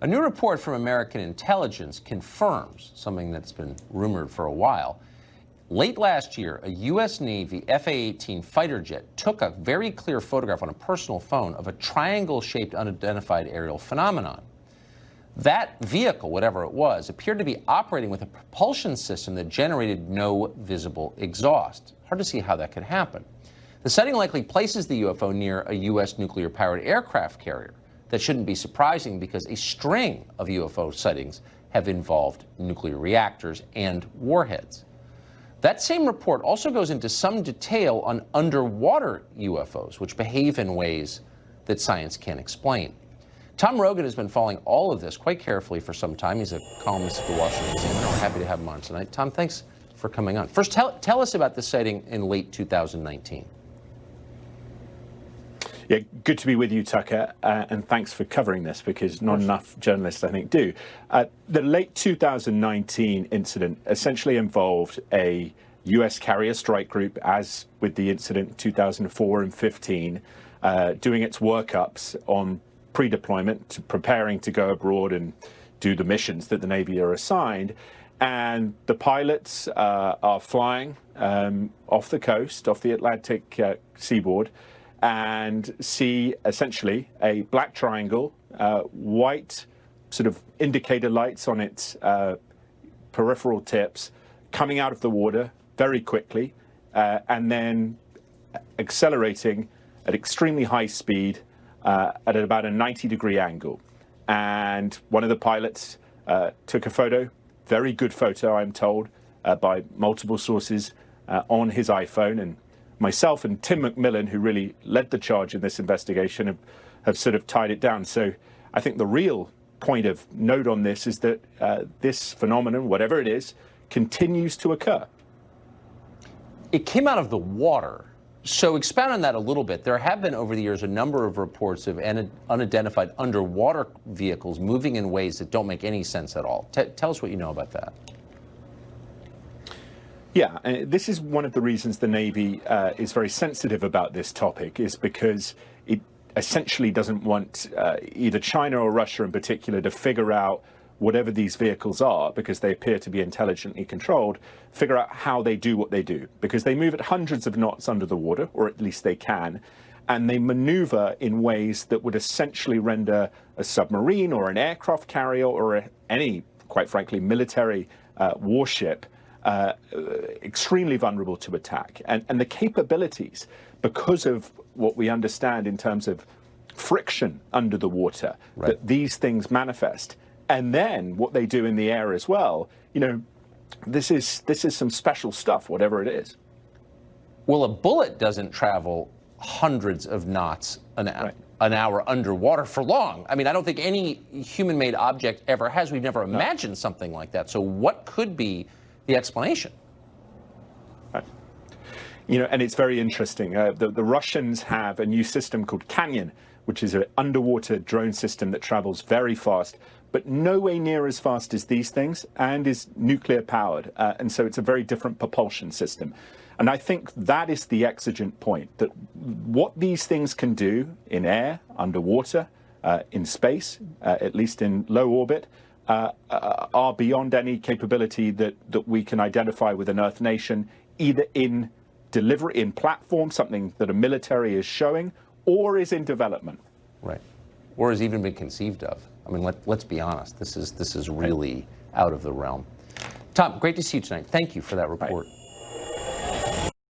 A new report from American intelligence confirms something that's been rumored for a while. Late last year, a U.S. Navy F-A-18 fighter jet took a very clear photograph on a personal phone of a triangle-shaped unidentified aerial phenomenon. That vehicle, whatever it was, appeared to be operating with a propulsion system that generated no visible exhaust. Hard to see how that could happen. The sighting likely places the UFO near a U.S. nuclear-powered aircraft carrier. That shouldn't be surprising because a string of UFO sightings have involved nuclear reactors and warheads. That same report also goes into some detail on underwater UFOs, which behave in ways that science can't explain. Tom Rogan has been following all of this quite carefully for some time. He's a columnist at the Washington Examiner. We're happy to have him on tonight. Tom, thanks for coming on. First, tell us about the sighting in late 2019. Yeah, good to be with you, Tucker, and thanks for covering this because not enough journalists, I think, do. The late 2019 incident essentially involved a U.S. carrier strike group, as with the incident in 2004 and 15, doing its workups on pre-deployment, preparing to go abroad and do the missions that the Navy are assigned. And the pilots are flying off the coast, off the Atlantic seaboard, and see essentially a black triangle, white sort of indicator lights on its peripheral tips coming out of the water very quickly, and then accelerating at extremely high speed at about a 90-degree angle. And one of the pilots took a photo, very good photo, I'm told, by multiple sources on his iPhone. And myself and Tim McMillan, who really led the charge in this investigation, have sort of tied it down. So I think the real point of note on this is that this phenomenon, whatever it is, continues to occur. It came out of the water. So expound on that a little bit. There have been over the years a number of reports of unidentified underwater vehicles moving in ways that don't make any sense at all. Tell us what you know about that. Yeah, this is one of the reasons the Navy is very sensitive about this topic, is because it essentially doesn't want either China or Russia in particular to figure out whatever these vehicles are, because they appear to be intelligently controlled, figure out how they do what they do, because they move at hundreds of knots under the water, or at least they can, and they maneuver in ways that would essentially render a submarine or an aircraft carrier or any, quite frankly, military warship extremely vulnerable to attack. And the capabilities, because of what we understand in terms of friction under the water, right, that these things manifest, and then what they do in the air as well, you know, this is some special stuff, whatever it is. Well, a bullet doesn't travel hundreds of knots an hour underwater for long. I mean, I don't think any human-made object ever has. We've never imagined something like that. So what could be the explanation? Right. You know, and it's very interesting. The Russians have a new system called Canyon, which is an underwater drone system that travels very fast, but nowhere near as fast as these things, and is nuclear powered. And so it's a very different propulsion system. And I think that is the exigent point, that what these things can do in air, underwater, in space, at least in low orbit, are beyond any capability that we can identify with an Earth nation, either in delivery, in platform, something that a military is showing, or is in development. Right. Or has even been conceived of. I mean, let's be honest. This is really out of the realm. Tom, great to see you tonight. Thank you for that report. Right.